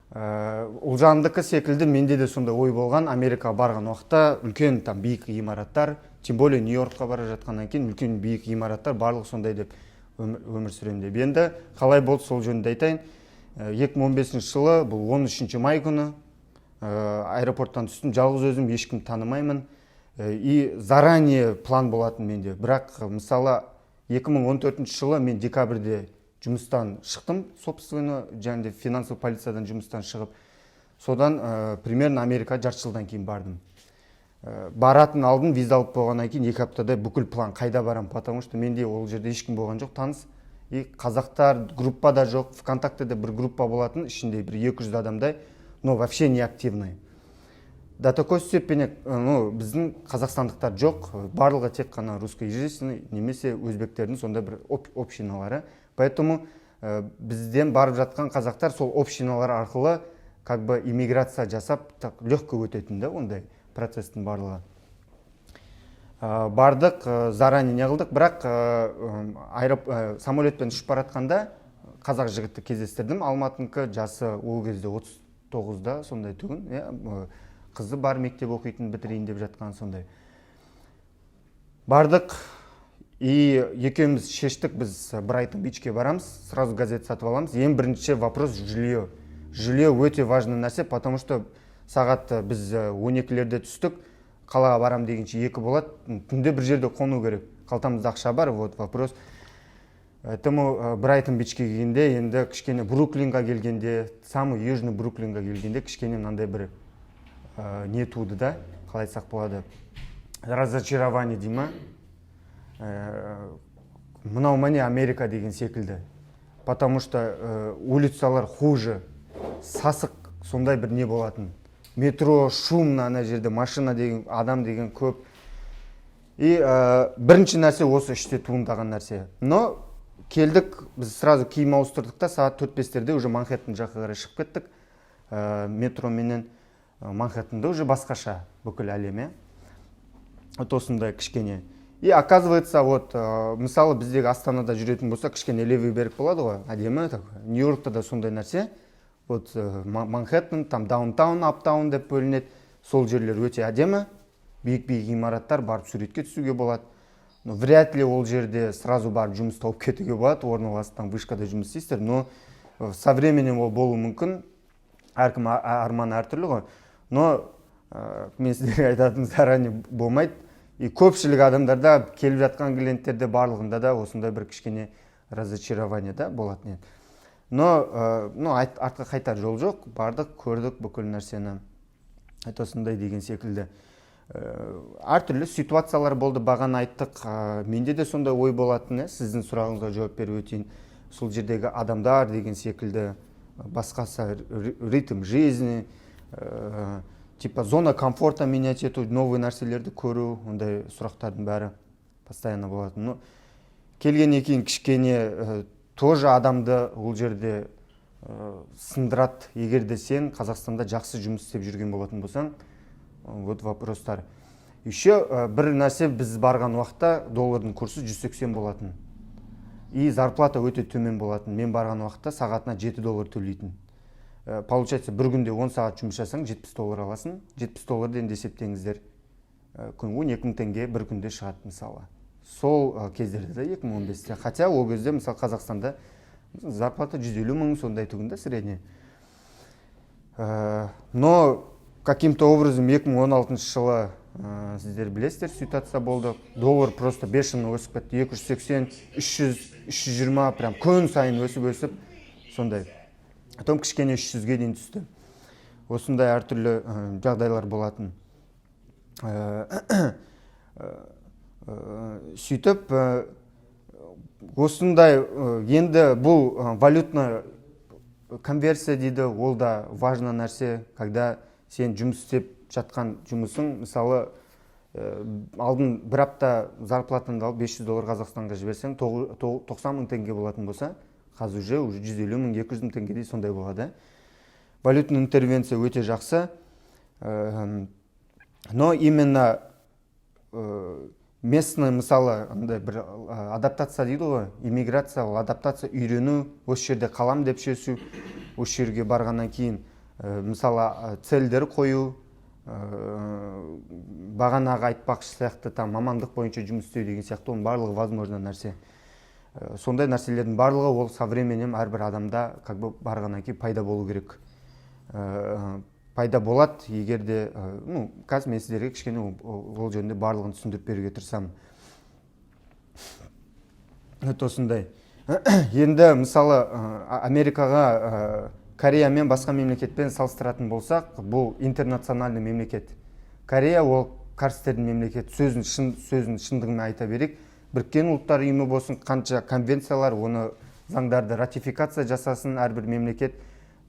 Ұлжандікі секілді менде де сондай ой болған. Америкаға барған уақытта үлкен там биік ғимараттар, тем более Нью-Йоркқа бара жатқаннан кейін үлкен биік ғимараттар барлық сондай деп өмір сүремін деп. Енді қалай болды сол жөнінде айтайын. 2015 жылы бұл 13 май күні аэропорттан түстім, жалғыз өзім, ешкім танымаймын. И заранее план болатын менде. Бірақ мысалы 2014 жылы мен декабрьде жұмыстан шықтым, собственно, және финансовый полициядан жұмыстан шығып, содан примерно Америка жарты жылдан кейін бардым. Баратын алдын виза алып болғаннан кейін 2 аптада бүкіл план қайда барам, потому что менде ол жерде ешкім болған жоқ, таныс. И қазақтар группада жоқ, ВКонтактеде бір группа болатын, ішінде бір 200 адамдай, но вообще не активный. До такой степени, біздің қазақстандықтар жоқ, барлығы тек қана русскоязычный немесе өзбектердің сонда бір общиналары. Поэтому бізден барып жатқан қазақтар сол общиналар арқылы как бы иммиграция жасап, так легко өтетін да ондай процесстің барлығы. Бардық, заранее не қылдық, бірақ самолетпен ұшып баратқанда қазақ жігітті кездестірдім. Алматыныкі жасы ол кезде 39-да сондай түгін, қызы бар, мектеп оқитын, бітірейін деп жатқан сондай. Бардық, и екеуміз шештік, біз Брайтон Бичке барамыз, сразу газет сатып аламыз. Ең бірінші вопрос жилье. Жилье өте важный нәрсе, потому что сағат біз 12-лерде түстік, қалаға барам дегенше 2 болады, түнде бір жерде қону керек. Қалтамызда ақша бар, вот вопрос. Поэтому Брайтон Бичке келгенде, енді кішкене Бруклинға келгенде, самый южный Бруклинға келгенде кішкене мынандай бір не туды да, қалай айтсақ болады, разочарование дей ма, мынау міне Америка деген секілді, потому что улицалар хуже, сасық, сондай бір не болатын, метро шумно, ана жерде машина деген, адам деген көп. И бірінші нәрсе осы іште туындаған нәрсе. Но келдік, біз сразу киім ауыстырдық та, сағат 4-5-терде уже Манхэттен жаққа қарай шығып кеттік, метроменен. Манхэттенде уже басқаша бүкіл әлем, вот осындай кішкене. И оказывается, вот мысалы біздегі Астанада жүретін болса, кішкене левый берег болады ғой, әдемі, Нью-Йоркта да сондай нәрсе. Вот Манхэттен, там даунтаун, аптаун деп бөлінеді, сол жерлер өте әдемі, биік-биік ғимараттар, барып суретке түсуге болады. Но вряд ли ол жерде сразу барып жұмыс тауып кетуге болады, орналасқан вышкада жұмыс істейсіздер, но со временем ол болуы мүмкін, әркім арман әртүрлі ғой. Но мен сіздерге айтатын заранее болмайды. И көпшілік адамдарда, келіп жатқан клиенттерде барлығында да осындай бір кішкене разочарование да болатын еді. Но артқа қайтар жол жоқ, бардық, көрдік бүкіл нәрсені. Осындай деген секілді. Әртүрлі ситуациялар болды, бағана айттық. Менде де сондай ой болатын, сіздің сұрағыңызға жауап беріп өтейін. Сол жердегі адамдар деген секілді, басқасы ритм жизни, типа зона комфорта менять ету, новый нәрселерді көру, ондай сұрақтардың бәрі постоянно болатын. Но келгеннен кейін кішкене тоже адамды ол жерде сындырат, егер де сен Қазақстанда жақсы жұмыс істеп жүрген болатын болсаң, вот вопростар. Еще бір нәрсе, біз барған уақытта доллардың курсы 180 болатын. И зарплата өте төмен болатын. Мен барған уақытта сағатына $7 төлейтін. Получается, бір күнде 10 сағат жұмыс жасаң $70 аласың. $70 енді есептеңіздер. Күнге 12.000 теңге бір күнде шығады мысалы. Сол кездерде 2015-те. Хотя ол кезде мысалы Қазақстанда зарплата 150 мың сондай түгінде средний. Но каким-то образом 2016 жылы сіздер білесіздер, ситуация болды. Доллар просто бешено өсіп кетті. 280, 300, 320 прям күн сайын өсіп сондай. Потом кішкене 300-ге дейін түсті. Осындай әртүрлі жағдайлар болатын. Сөйтіп, осындай енді бұл валютна конверсия дейді, ол да важна нәрсе, когда сен жұмыс істеп жатқан жұмысың, мысалы, алдын бір апта зарплатыңды алып $500 Қазақстанға жіберсең, 90 мың теңге болатын болса, қазір уже 150 мың, 200 мың теңгедей сондай болады. Валютный интервенция өте жақсы. Но именно местный, мысалы, бір адаптация дейді ғой, иммиграция, адаптация үйрену, осы жерде қалам деп шешу, осы жерге барғаннан кейін мысалы цельдер қою, бағанағы айтпақшы сияқты там мамандық бойынша жұмыс істеу деген сияқты, оның барлығы возможно нәрсе. Сондай нәрселердің барлығы ол со временем әрбір адамда как бы барғаннан кейін пайда болу керек. Пайда болады, егер де қазір мен сіздерге кішкене ол жөнінде барлығын түсіндіріп беруге тырысамын. Осындай. Енді мысалы Америкаға Корея мен басқа мемлекетпен салыстыратын болсақ, бұл интернациональный мемлекет. Корея ол карстердің мемлекет. Сөзін шындығымен айта берейік. Біріккен ұлттар ұйымы болсын, қанша конвенциялар, оны заңдарды ратификация жасасын әрбір мемлекет.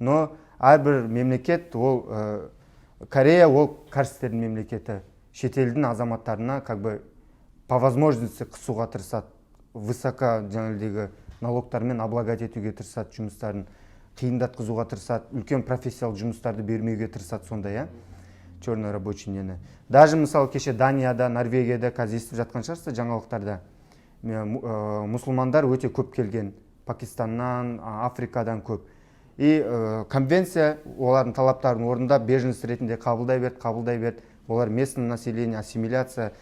Но әрбір мемлекет, ол Корея ол карстердің мемлекеті. Шетелдің азаматтарына как бы по возможности қысуға тырысады. Высоко жаңағыдегі налогтармен облагать етуге тырысады жұмыстарын. Қиындатқызуға тырысады, үлкен профессиялық жұмыстарды бермеуге тырысады сондай, черный рабочий нені. Даже мысалы кеше Данияда, Норвегияда қазір естіп жатқан шығарсыздар жаңалықтарда. Мұсылмандар өте көп келген, Пакистаннан, Африкадан көп. И конвенция олардың талаптарын орындап, беженец ретінде қабылдай берді. Олар местное население, ассимиляция,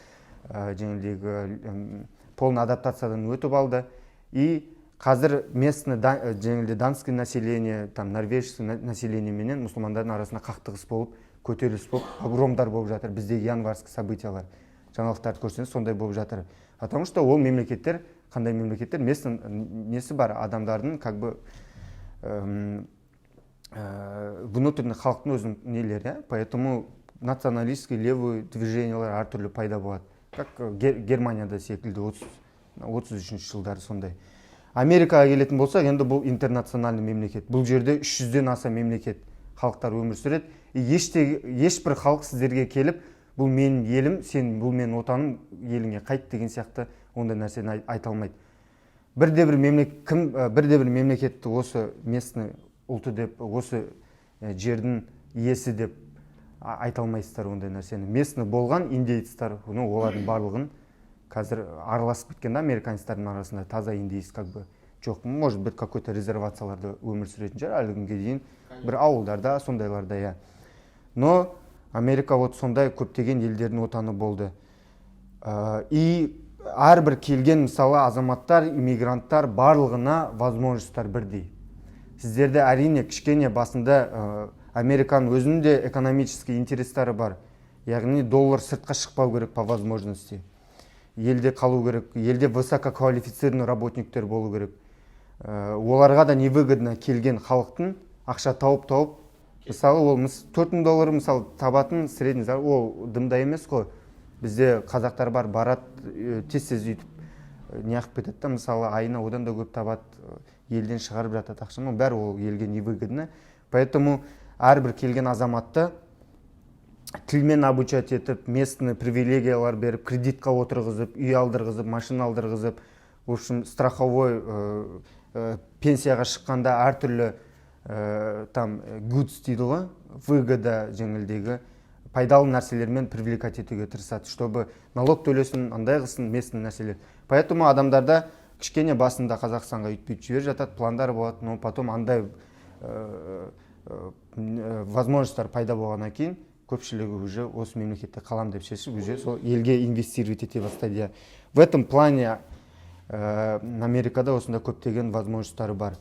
полный адаптациядан өтіп алды. И қазір местный данский население, там норвежский население менен мұсылмандардың арасында қақтығыс болып, көтеріліс болып, погромдар болып жатыр. Біздегі январский событиялар, жаңалықтарды көрсеңіз сондай болып жатыр. Потому что ол мемлекеттер, қандай мемлекеттер, местный несі бар, адамдардың как бы внутренний халықтың өзінің нелері, поэтому националистский левый движениялар әртүрлі пайда болады. Как Германияда секілді 33 жылдары сондай. Америкаға келетін болсақ, енді бұл интернациональный мемлекет. Бұл жерде 300-ден аса мемлекет халықтар өмір сүреді. Ешбір халық сіздерге келіп, бұл менің елім, сен бұл менің отаным, еліңе қайт деген сияқты ондай нәрсені айта алмайды. Бірде-бір мемлекетті осы местный ұлты деп, осы жердің иесі деп айта алмайсыздар ондай нәрсені. Местный болған индейцтар, олардың барлығын қазір араласып кеткен американецтердің арасында таза индейец как бы жоқ. Может быть, какой-то резервацияларда өмір сүретін шығар, әлі күнге дейін бір ауылдарда, сондайларда, Но Америка вот сондай көптеген елдердің отаны болды. И әрбір келген мысалы азаматтар, иммигранттар барлығына возможностьтар бірдей. Сіздерде әрине кішкене басында Американың өзінде экономический интерестері бар. Яғни доллар сыртқа шықпау керек по возможности. Елде қалу керек, елде высококвалифицированный работниктер болу керек. Оларға да невыгодно келген халықтың ақша тауып, мысалы ол $4000 мысалы табатын средний зарплата, ол дымда емес қой. Бізде қазақтар бар, барат тез үйтіп неғып кетеді, мысалы айына одан да көп табат, елден шығарып жатады ақшаны, бәрі ол елге невыгодно. Поэтому әрбір келген азаматты тілмен обучать етіп, местный привилегиялар беріп, кредитқа отырғызып, үй алдырғызып, машина алдырғызып, в общем, страховой пенсияға шыққанда әртүрлі там goods дейді ғой, выгода жеңілдегі пайдалы нәрселермен привлекать етуге тырысады, чтобы налог төлесін, андай қылсын, местный нәрселер. Поэтому адамдарда кішкене басында Қазақстанға үйтпейт жібер жатады, пландар болады, но потом андай возможностьтар пайда болғаннан кейін көпшілігі уже осы мемлекетте қалам деп шешіп, уже сол елге инвестировать ете бастайды. В этом плане Америкада осында көптеген возможностьтары бар.